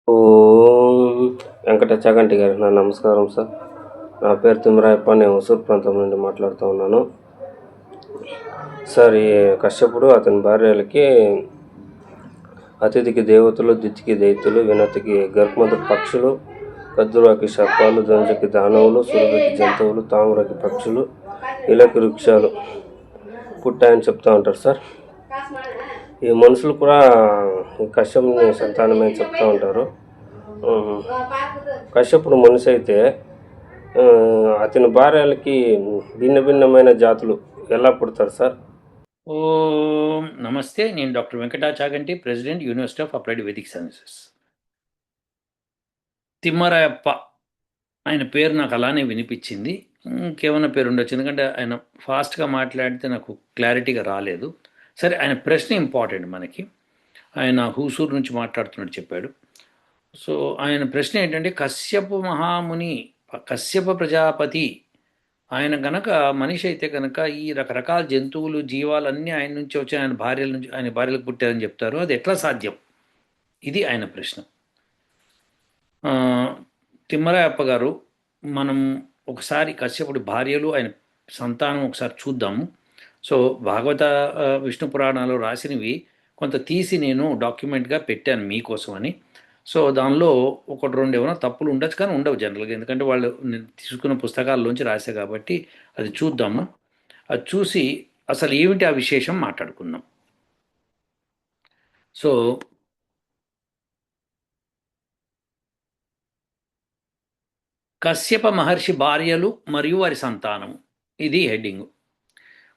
ఓం వెంకట చాగంటి గారు నా నమస్కారం సార్. నా పేరు తిమ్మరాయప్ప. నేను హుసూర్ ప్రాంతం నుండి మాట్లాడుతూ ఉన్నాను సార్. ఈ కశ్యపుడు అతని భార్యలకి అతిథికి దేవతలు, దితికి దైత్యులు, వినతికి గర్భమధుర పక్షులు, కద్దురాకి సర్పాలు, దంజకి దానవులు, సురభికి జంతువులు, తామరకి పక్షులు, ఇలకి వృక్షాలు పుట్టాయని చెప్తూ ఉంటారు సార్. ఈ మనుషులు కూడా కశ్యపుని సంతానమే చెప్తూ ఉంటారు. కశ్యపుడు మనిషి అయితే అతని భార్యలకి భిన్న భిన్నమైన జాతులు ఎలా పుడతారు సార్? ఓం నమస్తే. నేను doctor Venkata Chaganti, president, university of applied Vedic sciences. Thimmarayappa ఆయన పేరు నాకు అలానే వినిపించింది. ఇంకేమైనా పేరు ఉండొచ్చు, ఎందుకంటే ఆయన ఫాస్ట్గా మాట్లాడితే నాకు క్లారిటీగా రాలేదు. సరే, ఆయన ప్రశ్న ఇంపార్టెంట్ మనకి. ఆయన హూసూరు నుంచి మాట్లాడుతున్నట్టు చెప్పాడు. సో ఆయన ప్రశ్న ఏంటంటే, కశ్యప ప్రజాపతి ఆయన కనుక మనిషి అయితే కనుక ఈ రకరకాల జంతువులు, జీవాలన్నీ ఆయన నుంచి వచ్చి ఆయన భార్యలకు పుట్టారని చెప్తారు. అది ఎట్లా సాధ్యం? ఇది ఆయన ప్రశ్న. తిమ్మరాయప్ప గారు, మనం ఒకసారి కశ్యపుడి భార్యలు, ఆయన సంతానం ఒకసారి చూద్దాము. సో భాగవత విష్ణు పురాణాలు రాసినవి కొంత తీసి నేను డాక్యుమెంట్గా పెట్టాను మీకోసమని. సో దానిలో ఒకటి రెండు ఏమైనా తప్పులు ఉండొచ్చు, కానీ ఉండవు జనరల్గా, ఎందుకంటే వాళ్ళు తీసుకున్న పుస్తకాల్లోంచి రాసే కాబట్టి. అది చూద్దాము. అది చూసి అసలు ఏమిటి ఆ విశేషం మాట్లాడుకుందాం. సో కశ్యప మహర్షి భార్యలు మరియు వారి సంతానము, ఇది హెడ్డింగ్.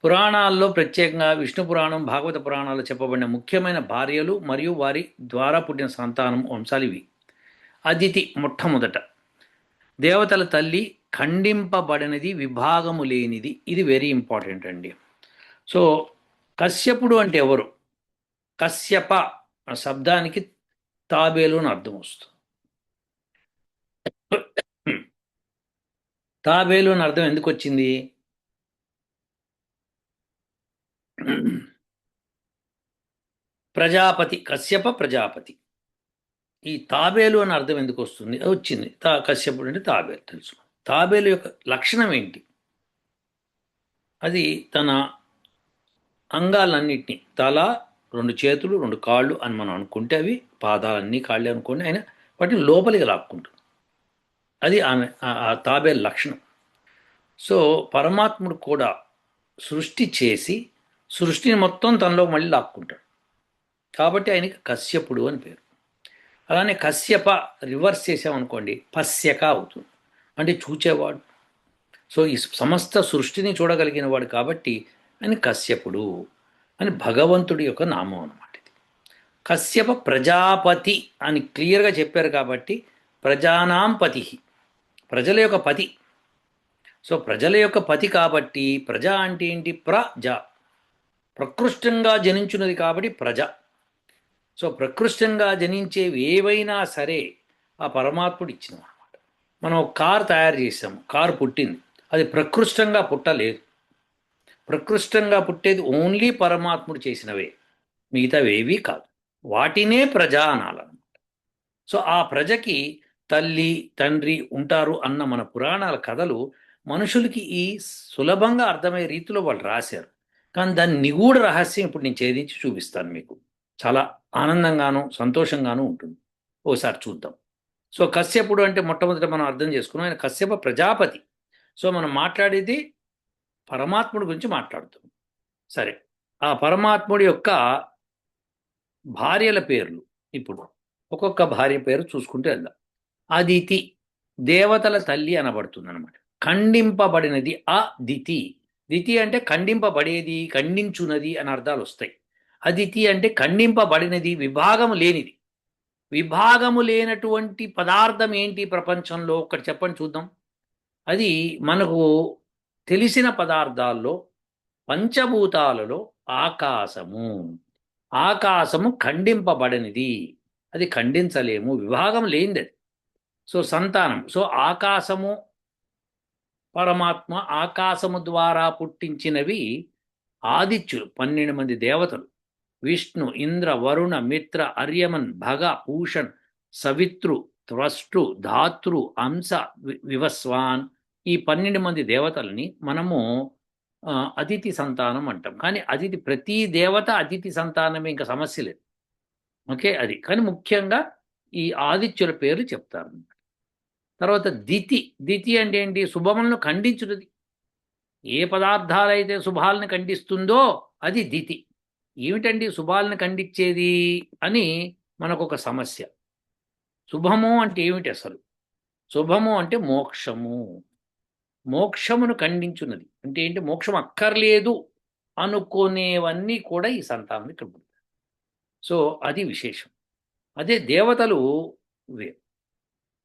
పురాణాల్లో, ప్రత్యేకంగా విష్ణు పురాణం, భాగవత పురాణాల్లో చెప్పబడిన ముఖ్యమైన భార్యలు మరియు వారి ద్వారా పుట్టిన సంతానం వంశాలు ఇవి. అదితి మొట్టమొదట దేవతల తల్లి, ఖండింపబడినది, విభాగము లేనిది. ఇది వెరీ ఇంపార్టెంట్ అండి. సో కశ్యపుడు అంటే ఎవరు? కశ్యప శబ్దానికి తాబేలు అని అర్థం వస్తుంది. తాబేలు అని అర్థం ఎందుకు వచ్చింది? ప్రజాపతి, కశ్యప ప్రజాపతి. ఈ తాబేలు అని అర్థం ఎందుకు వస్తుంది? వచ్చింది. కశ్యపుడు అంటే తాబేలు, తెలుసు. తాబేలు యొక్క లక్షణం ఏంటి? అది తన అంగాలన్నింటినీ, తల, రెండు చేతులు, రెండు కాళ్ళు అని మనం అనుకుంటే, అవి పాదాలన్నీ కాళ్ళే అనుకోండి, ఆయన వాటిని లోపలికి లాక్కుంటుంది. అది ఆమె ఆ తాబేలు లక్షణం. సో పరమాత్ముడు కూడా సృష్టి చేసి సృష్టిని మొత్తం తనలో మళ్ళీ లాక్కుంటాడు, కాబట్టి ఆయనకి కశ్యపుడు అని పేరు. అలానే కశ్యప రివర్స్ చేసామనుకోండి, పశ్యక అవుతుంది, అంటే చూచేవాడు. సో ఈ సమస్త సృష్టిని చూడగలిగిన వాడు కాబట్టి ఆయన కశ్యపుడు అని భగవంతుడి యొక్క నామం అన్నమాట ఇది. కశ్యప ప్రజాపతి అని క్లియర్గా చెప్పారు కాబట్టి ప్రజానాం పతి, ప్రజల యొక్క పతి. సో ప్రజల యొక్క పతి కాబట్టి ప్రజ అంటే ఏంటి? ప్రజ, ప్రకృష్టంగా జనించున్నది కాబట్టి ప్రజ. సో ప్రకృష్టంగా జనించేవి ఏవైనా సరే ఆ పరమాత్ముడు ఇచ్చినవి అనమాట. మనం ఒక కారు తయారు చేసాము, కారు పుట్టింది, అది ప్రకృష్టంగా పుట్టలేదు. ప్రకృష్టంగా పుట్టేది ఓన్లీ పరమాత్ముడు చేసినవే, మిగతావేవీ కాదు. వాటినే ప్రజ అనాలన్నమాట. సో ఆ ప్రజకి తల్లి, తండ్రి ఉంటారు అన్న మన పురాణాల కథలు మనుషులకి ఈ సులభంగా అర్థమయ్యే రీతిలో వాళ్ళు రాశారు. కానీ దాని నిగూఢ రహస్యం ఇప్పుడు నేను ఛేదించి చూపిస్తాను మీకు. చాలా ఆనందంగాను సంతోషంగాను ఉంటుంది. ఓసారి చూద్దాం. సో కశ్యపుడు అంటే మొట్టమొదట మనం అర్థం చేసుకున్నాం, ఆయన కశ్యప ప్రజాపతి. సో మనం మాట్లాడేది పరమాత్ముడి గురించి మాట్లాడుతాం. సరే, ఆ పరమాత్ముడి యొక్క భార్యల పేర్లు ఇప్పుడు ఒక్కొక్క భార్య పేరు చూసుకుంటూ వెళ్దాం. అదితి దేవతల తల్లి అనబడుతుంది అనమాట. ఖండింపబడినది అదితి. దితి అంటే ఖండింపబడేది, ఖండించున్నది అని అర్థాలు వస్తాయి. అదితి అంటే ఖండింపబడినది, విభాగము లేనిది. విభాగము లేనటువంటి పదార్థం ఏంటి ప్రపంచంలో? ఒకటి చెప్పండి చూద్దాం. అది మనకు తెలిసిన పదార్థాల్లో, పంచభూతాలలో ఆకాశము. ఆకాశము ఖండింపబడినది, అది ఖండించలేము, విభాగం లేనిది. సో సంతానం, సో ఆకాశము, పరమాత్మ ఆకాశము ద్వారా పుట్టించినవి ఆదిత్యులు, 12 మంది దేవతలు. విష్ణు, ఇంద్ర, వరుణ, మిత్ర, అర్యమన్, భగ, పూషణ్, సవితృ, త్వష్టృ, ధాతృ, అంశ, వివస్వాన్, ఈ 12 మంది దేవతల్ని మనము అతిథి సంతానం అంటాం. కానీ అతిథి, ప్రతి దేవత అతిథి సంతానమే, ఇంకా సమస్య లేదు. ఓకే, అది. కానీ ముఖ్యంగా ఈ ఆదిత్యుల పేర్లు చెప్తారు. తర్వాత దితి. దితి అంటే ఏంటి? శుభములను ఖండించున్నది. ఏ పదార్థాలైతే శుభాలను ఖండిస్తుందో అది దితి. ఏమిటండి శుభాలను ఖండించేది అని మనకొక సమస్య. శుభము అంటే ఏమిటి అసలు? శుభము అంటే మోక్షము. మోక్షమును ఖండించున్నది అంటే ఏంటి? మోక్షం అక్కర్లేదు అనుకునేవన్నీ కూడా ఈ సంతానం ఇక్కడ ఉంటాయి. సో అది విశేషం. అదే దేవతలు వేరు.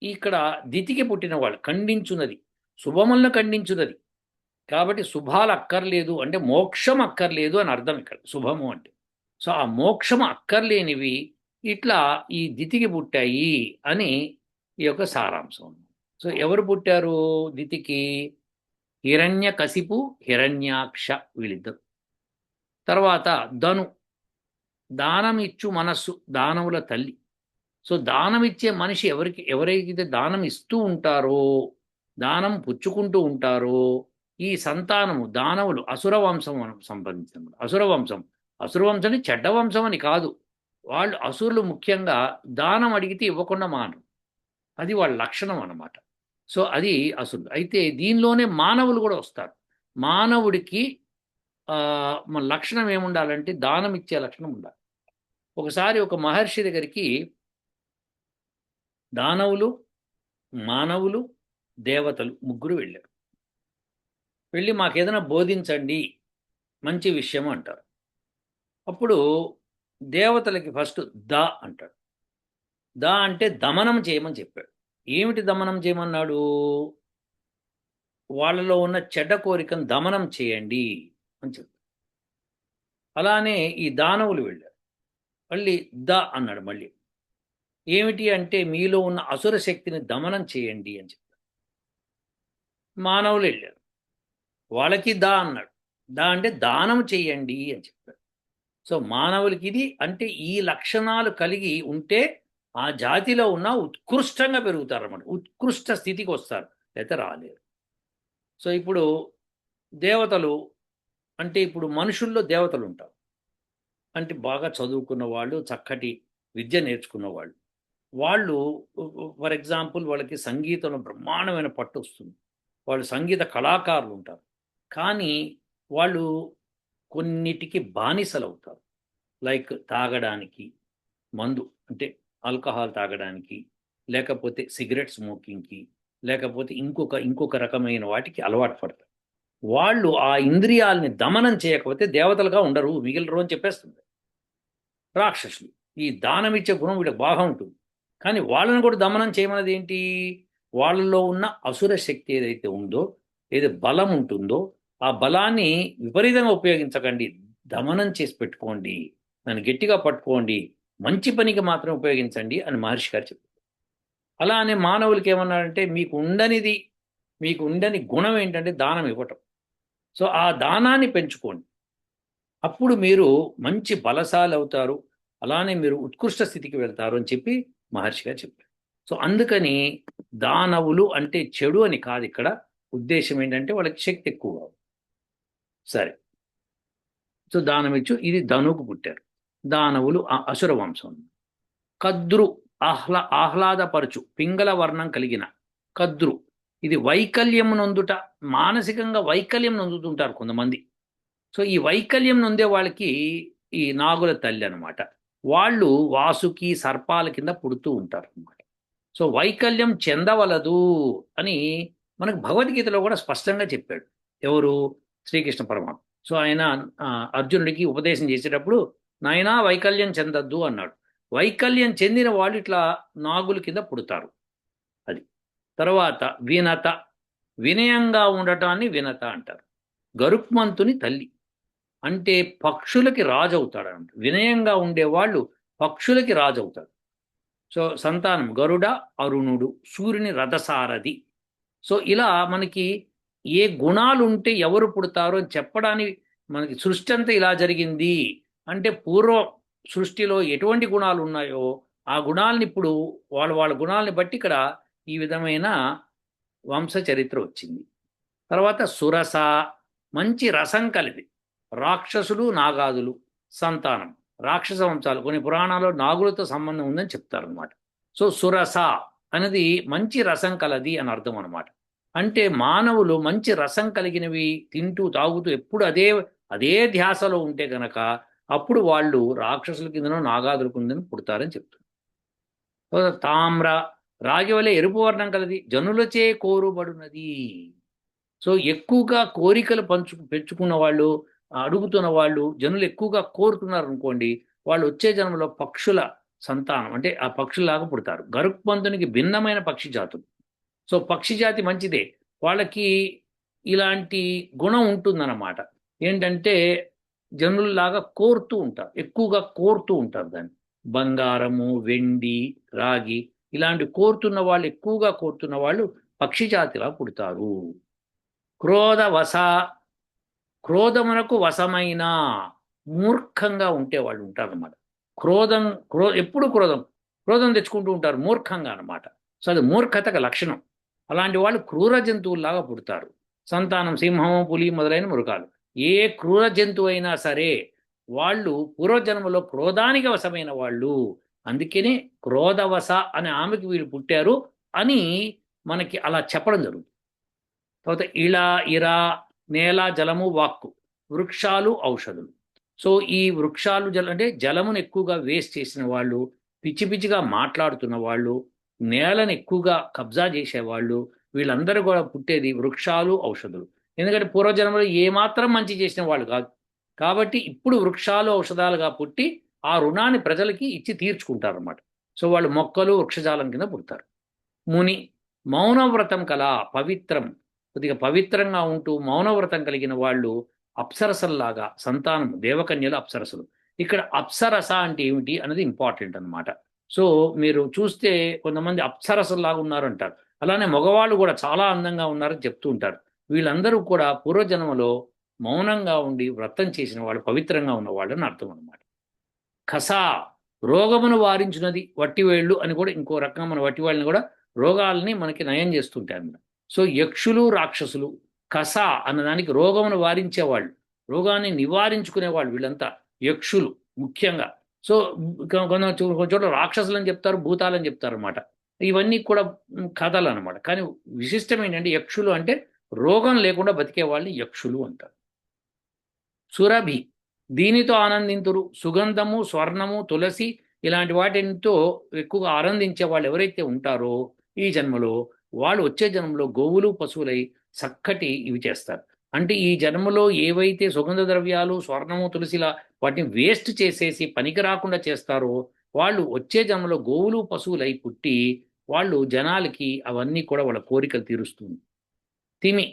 ఇక్కడ దితికి పుట్టిన వాళ్ళు ఖండించున్నది, శుభములను ఖండించున్నది. కాబట్టి శుభాలు అక్కర్లేదు అంటే మోక్షం అక్కర్లేదు అని అర్థం ఇక్కడ శుభము అంటే. సో ఆ మోక్షం అక్కర్లేనివి ఇట్లా ఈ దితికి పుట్టాయి అని ఈ యొక్క సారాంశం. సో ఎవరు పుట్టారు దితికి? హిరణ్యకశిపు, హిరణ్యాక్ష, వీళ్ళిద్దరు. తర్వాత ధను, దానం ఇచ్చు మనస్సు, దానవుల తల్లి. సో దానం ఇచ్చే మనిషి ఎవరైతే దానం ఇస్తూ ఉంటారో, దానం పుచ్చుకుంటూ ఉంటారో, ఈ సంతానము దానవులు అసుర వంశం సంబంధించిన అసుర వంశం. అసుర వంశం అని చెడ్డ వంశం అని కాదు. వాళ్ళు అసురులు ముఖ్యంగా దానం అడిగితే ఇవ్వకుండా మానరు. అది వాళ్ళ లక్షణం అన్నమాట. సో అది అసురులు. అయితే దీనిలోనే మానవులు కూడా వస్తారు. మానవుడికి మన లక్షణం ఏముండాలంటే దానం ఇచ్చే లక్షణం ఉండాలి. ఒకసారి ఒక మహర్షి దగ్గరికి దానవులు, మానవులు, దేవతలు ముగ్గురు వెళ్ళారు. వెళ్ళి మాకేదైనా బోధించండి, మంచి విషయం అంటారు. అప్పుడు దేవతలకి ఫస్ట్ ద అంటాడు. ద అంటే దమనం చేయమని చెప్పాడు. ఏమిటి దమనం చేయమన్నాడు? వాళ్ళలో ఉన్న చెడ్డ కోరికను దమనం చేయండి అని చెప్పాడు. అలానే ఈ దానవులు వెళ్ళారు. మళ్ళీ ద అన్నాడు. మళ్ళీ ఏమిటి అంటే మీలో ఉన్న అసుర శక్తిని దమనం చేయండి అని చెప్పాడు. మానవులు వెళ్ళారు. వాళ్ళకి దా అన్నాడు. దా అంటే దానం చేయండి అని చెప్పాడు. సో మానవులకి ఇది అంటే ఈ లక్షణాలు కలిగి ఉంటే ఆ జాతిలో ఉన్న ఉత్కృష్టంగా పెరుగుతారు అన్నమాట. ఉత్కృష్ట స్థితికి వస్తారు, లేకపోతే రాలేరు. సో ఇప్పుడు దేవతలు అంటే ఇప్పుడు మనుషుల్లో దేవతలు ఉంటారు. అంటే బాగా చదువుకున్న వాళ్ళు, చక్కటి విద్య నేర్చుకున్న వాళ్ళు. వాళ్ళు ఫర్ ఎగ్జాంపుల్ వాళ్ళకి సంగీతంలో బ్రహ్మాండమైన పట్టు వస్తుంది. వాళ్ళు సంగీత కళాకారులు ఉంటారు. కానీ వాళ్ళు కొన్నిటికి బానిసలు అవుతారు. లైక్ తాగడానికి, మందు అంటే ఆల్కహాల్ తాగడానికి, లేకపోతే సిగరెట్ స్మోకింగ్కి, లేకపోతే ఇంకొక రకమైన వాటికి అలవాటు పడతారు. వాళ్ళు ఆ ఇంద్రియాలని దమనం చేయకపోతే దేవతలుగా ఉండరు, మిగిలిరు అని చెప్పేస్తుంది. రాక్షసులు ఈ దానం ఇచ్చే గుణం వీళ్ళకి బాగా ఉంటుంది. కానీ వాళ్ళని కూడా దమనం చేయమన్నది ఏంటి? వాళ్ళలో ఉన్న అసుర శక్తి ఏదైతే ఉందో, ఏదో బలం ఉంటుందో, ఆ బలాన్ని విపరీతంగా ఉపయోగించకండి, దమనం చేసి పెట్టుకోండి, దాన్ని గట్టిగా పట్టుకోండి, మంచి పనికి మాత్రం ఉపయోగించండి అని మహర్షి గారు చెప్పారు. అలానే మానవులకి ఏమన్నారంటే మీకు ఉండని గుణం ఏంటంటే దానం ఇవ్వటం. సో ఆ దానాన్ని పెంచుకోండి, అప్పుడు మీరు మంచి బలశాలి అవుతారు, అలానే మీరు ఉత్కృష్ట స్థితికి వెళ్తారు అని చెప్పి మహర్షి గారు చెప్పారు. సో అందుకని దానవులు అంటే చెడు అని కాదు, ఇక్కడ ఉద్దేశం ఏంటంటే వాళ్ళకి శక్తి ఎక్కువ. సరే, సో దానమిచ్చు ఇది ధనుకు పుట్టారు. దానవులు అసుర వంశం. కద్రు ఆహ్లాదపరచు, పింగళ వర్ణం కలిగిన కద్రు, ఇది వైకల్యం నొందుట, మానసికంగా వైకల్యం నొందుతుంటారు కొంతమంది. సో ఈ వైకల్యం నొందే వాళ్ళకి ఈ నాగుల తల్లి అనమాట. వాళ్ళు వాసుకి సర్పాల కింద పుడుతూ ఉంటారు అనమాట. సో వైకల్యం చెందవలదు అని మనకు భగవద్గీతలో కూడా స్పష్టంగా చెప్పాడు. ఎవరు? శ్రీకృష్ణ పరమాత్మ. సో ఆయన అర్జునుడికి ఉపదేశం చేసేటప్పుడు నాయనా వైకల్యం చెందద్దు అన్నాడు. వైకల్యం చెందిన వాళ్ళు ఇట్లా నాగుల కింద పుడతారు. అది. తర్వాత వినత, వినయంగా ఉండటాన్ని వినత అంటారు. గరుక్మంతుని తల్లి అంటే పక్షులకి రాజు అవుతాడంట. వినయంగా ఉండేవాళ్ళు పక్షులకి రాజు అవుతాడు. సో సంతానం గరుడ, అరుణుడు, సూర్యుని రథసారథి. సో ఇలా మనకి ఏ గుణాలు ఉంటే ఎవరు పుడతారో అని చెప్పడానికి మనకి సృష్టి అంతా ఇలా జరిగింది అంటే పూర్వ సృష్టిలో ఎటువంటి గుణాలు ఉన్నాయో ఆ గుణాలని ఇప్పుడు వాళ్ళ గుణాలని బట్టి ఇక్కడ ఈ విధమైన వంశ చరిత్ర వచ్చింది. తర్వాత సురస, మంచి రసం కలిపి, రాక్షసులు నాగాదులు సంతానం, రాక్షస వంశాలు, కొన్ని పురాణాల్లో నాగులతో సంబంధం ఉందని చెప్తారు అనమాట. సో సురస అనేది మంచి రసం కలది అని అర్థం అనమాట. అంటే మానవులు మంచి రసం కలిగినవి తింటూ తాగుతూ ఎప్పుడు అదే అదే ధ్యాసలో ఉంటే గనక అప్పుడు వాళ్ళు రాక్షసుల కిందనో నాగాదుల కిందనో పుడతారని చెప్తున్నారు. తామ్ర, రాగి వలె ఎరుపు వర్ణం కలది, జనులచే కోరుబడునది. సో ఎక్కువగా కోరికలు పెంచుకున్న వాళ్ళు, అడుగుతున్న వాళ్ళు, జనులు ఎక్కువగా కోరుతున్నారు అనుకోండి, వాళ్ళు వచ్చే జన్మలో పక్షుల సంతానం, అంటే ఆ పక్షుల్లాగా పుడతారు. గరుత్మంతునికి భిన్నమైన పక్షి జాతులు. సో పక్షి జాతి మంచిదే, వాళ్ళకి ఇలాంటి గుణం ఉంటుందన్నమాట. ఏంటంటే జనుల్లాగా కోరుతూ ఉంటారు, ఎక్కువగా కోరుతూ ఉంటారు దాన్ని. బంగారము, వెండి, రాగి ఇలాంటి కోరుతున్న వాళ్ళు, ఎక్కువగా కోరుతున్న వాళ్ళు పక్షి జాతిలా పుడతారు. క్రోధవశ, క్రోధమునకు వశమైన, మూర్ఖంగా ఉంటే వాళ్ళు ఉంటారన్నమాట. ఎప్పుడు క్రోధం తెచ్చుకుంటూ ఉంటారు మూర్ఖంగా అన్నమాట. సో అది మూర్ఖతకు లక్షణం. అలాంటి వాళ్ళు క్రూర జంతువుల్లాగా పుడతారు. సంతానం సింహము, పులి మొదలైన మృగాలు. ఏ క్రూర జంతువు అయినా సరే వాళ్ళు పూర్వజన్మలో క్రోధానికి వశమైన వాళ్ళు. అందుకనే క్రోధవశ అనే ఆమెకి వీళ్ళు పుట్టారు అని మనకి అలా చెప్పడం జరుగుతుంది. తర్వాత ఇళ, ఇరా, నేల, జలము, వాక్కు, వృక్షాలు, ఔషధులు. సో ఈ వృక్షాలు అంటే జలమును ఎక్కువగా వేస్ట్ చేసిన వాళ్ళు, పిచ్చి పిచ్చిగా మాట్లాడుతున్న వాళ్ళు, నేలను ఎక్కువగా కబ్జా చేసేవాళ్ళు, వీళ్ళందరూ కూడా పుట్టేది వృక్షాలు, ఔషధులు. ఎందుకంటే పూర్వజన్మలో ఏమాత్రం మంచి చేసిన వాళ్ళు కాదు. కాబట్టి ఇప్పుడు వృక్షాలు, ఔషధాలుగా పుట్టి ఆ రుణాన్ని ప్రజలకి ఇచ్చి తీర్చుకుంటారు అన్నమాట. సో వాళ్ళు మొక్కలు, వృక్షజాలం కింద పుడతారు. ముని, మౌనవ్రతం కల, పవిత్రం, కొద్దిగా పవిత్రంగా ఉంటూ మౌనవ్రతం కలిగిన వాళ్ళు అప్సరసల్లాగా, సంతానం దేవకన్యలు, అప్సరసలు. ఇక్కడ అప్సరస అంటే ఏమిటి అనేది ఇంపార్టెంట్ అనమాట. సో మీరు చూస్తే కొంతమంది అప్సరసల్లాగా ఉన్నారంటారు, అలానే మగవాళ్ళు కూడా చాలా అందంగా ఉన్నారని చెప్తూ ఉంటారు. వీళ్ళందరూ కూడా పూర్వజన్మలో మౌనంగా ఉండి వ్రతం చేసిన వాళ్ళు, పవిత్రంగా ఉన్నవాళ్ళు అని అర్థం అనమాట. కస, రోగమును వారించినది, వట్టివేళ్ళు అని కూడా ఇంకో రకంగా మన వట్టివాళ్ళని కూడా రోగాలని మనకి నయం చేస్తుంటాయి అన్నమాట. సో యక్షులు, రాక్షసులు, కస అన్నదానికి రోగమును వారించేవాళ్ళు, రోగాన్ని నివారించుకునేవాళ్ళు వీళ్ళంతా యక్షులు ముఖ్యంగా. సో కొన్ని చోట్ల రాక్షసులు అని చెప్తారు, భూతాలని చెప్తారు అనమాట. ఇవన్నీ కూడా కథలు అనమాట. కానీ విశిష్టం ఏంటంటే యక్షులు అంటే రోగం లేకుండా బతికే వాళ్ళని యక్షులు అంటారు. సురభి, దీనితో ఆనందింతురు. సుగంధము, స్వర్ణము, తులసి ఇలాంటి వాటితో ఎక్కువగా ఆనందించే వాళ్ళు ఎవరైతే ఉంటారో ఈ జన్మలో, వాళ్ళు వచ్చే జన్మలో గోవులు, పశువులై చక్కటి ఇవి చేస్తారు. అంటే ఈ జన్మలో ఏవైతే సుగంధ ద్రవ్యాలు, స్వర్ణము, తులసిలా వాటిని వేస్ట్ చేసేసి పనికి రాకుండా చేస్తారో వాళ్ళు వచ్చే జన్మలో గోవులు, పశువులై పుట్టి వాళ్ళు జనాలకి అవన్నీ కూడా వాళ్ళ కోరికలు తీరుస్తుంది. తిమి,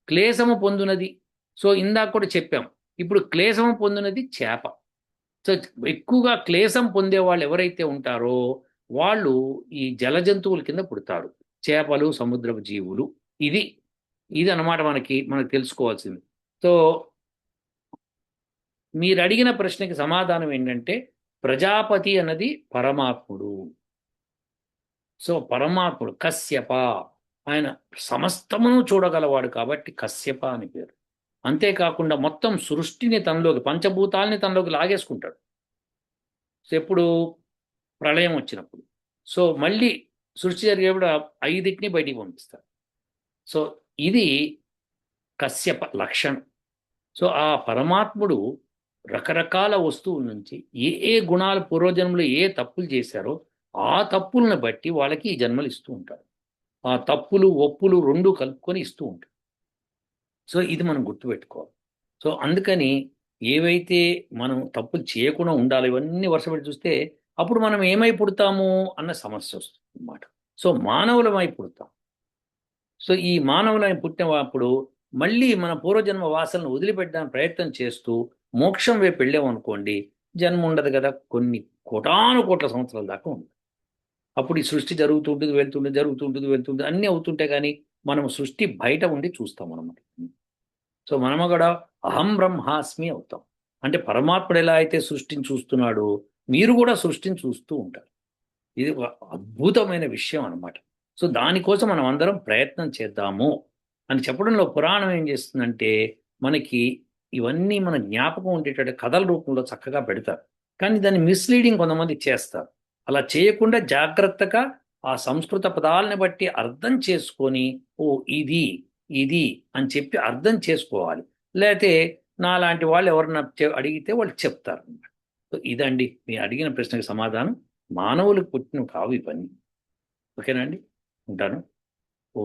క్లేశము పొందునది. సో ఇందాక కూడా చెప్పాం, ఇప్పుడు క్లేశము పొందినది చేప. సో ఎక్కువగా క్లేశం పొందే వాళ్ళు ఎవరైతే ఉంటారో వాళ్ళు ఈ జల జంతువుల కింద పుడతారు, చేపలు, సముద్రపు జీవులు. ఇది ఇది అన్నమాట మనకు తెలుసుకోవాల్సింది. సో మీరు అడిగిన ప్రశ్నకి సమాధానం ఏంటంటే ప్రజాపతి అన్నది పరమాత్ముడు. సో పరమాత్ముడు కశ్యప, ఆయన సమస్తమును చూడగలవాడు కాబట్టి కశ్యప అని పేరు. అంతేకాకుండా మొత్తం సృష్టిని తనలోకి, పంచభూతాలని తనలోకి లాగేసుకుంటాడు. సో ఎప్పుడు ప్రళయం వచ్చినప్పుడు. సో మళ్ళీ సృష్టి జరిగేప్పుడు 5టిని బయటికి పంపిస్తారు. సో ఇది కశ్యప లక్షణం. సో ఆ పరమాత్ముడు రకరకాల వస్తువుల నుంచి ఏ ఏ గుణాలు పూర్వజన్మలో ఏ తప్పులు చేశారో ఆ తప్పులను బట్టి వాళ్ళకి ఈ జన్మలు ఇస్తూ ఉంటారు. ఆ తప్పులు, ఒప్పులు రెండు కలుపుకొని ఇస్తూ ఉంటారు. సో ఇది మనం గుర్తుపెట్టుకోవాలి. సో అందుకని ఏవైతే మనం తప్పులు చేయకుండా ఉండాలి, ఇవన్నీ వరుసపెట్టి చూస్తే అప్పుడు మనం ఏమై పుడతాము అన్న సమస్య వస్తుంది అన్నమాట. సో మానవులమై పుడతాం. సో ఈ మానవులై పుట్టినప్పుడు మళ్ళీ మన పూర్వజన్మ వాసనను వదిలిపెట్టడానికి ప్రయత్నం చేస్తూ మోక్షం వైపు వెళ్ళామనుకోండి, జన్మ ఉండదు కదా, కొన్ని కోటాను కోట్ల సంవత్సరాల దాకా ఉంది. అప్పుడు ఈ సృష్టి జరుగుతుంటుంది, వెళ్తుంటుంది, అన్నీ అవుతుంటే కానీ మనం సృష్టి బయట ఉండి చూస్తాం అన్నమాట. సో మనము కూడా అహం బ్రహ్మాస్మి అవుతాం. అంటే పరమాత్ముడు ఎలా అయితే సృష్టిని చూస్తున్నాడో మీరు కూడా సృష్టిని చూస్తూ ఉంటారు. ఇది ఒక అద్భుతమైన విషయం అన్నమాట. సో దానికోసం మనం అందరం ప్రయత్నం చేద్దాము అని చెప్పడంలో పురాణం ఏం చేస్తుందంటే మనకి ఇవన్నీ మన జ్ఞాపకం ఉండేటట్టు కథల రూపంలో చక్కగా పెడతారు. కానీ దాన్ని మిస్లీడింగ్ కొంతమంది చేస్తారు. అలా చేయకుండా జాగ్రత్తగా ఆ సంస్కృత పదాలని బట్టి అర్థం చేసుకొని, ఓ ఇది ఇది అని చెప్పి అర్థం చేసుకోవాలి. లేతే నాలాంటి వాళ్ళు ఎవరన్నా అడిగితే వాళ్ళు చెప్తారు. సో ఇదండి మీరు అడిగిన ప్రశ్నకి సమాధానం. మానవులకు పుట్టినవి కావు ఇవన్నీ. ఓకేనా అండి? ఉంటాను. ఓ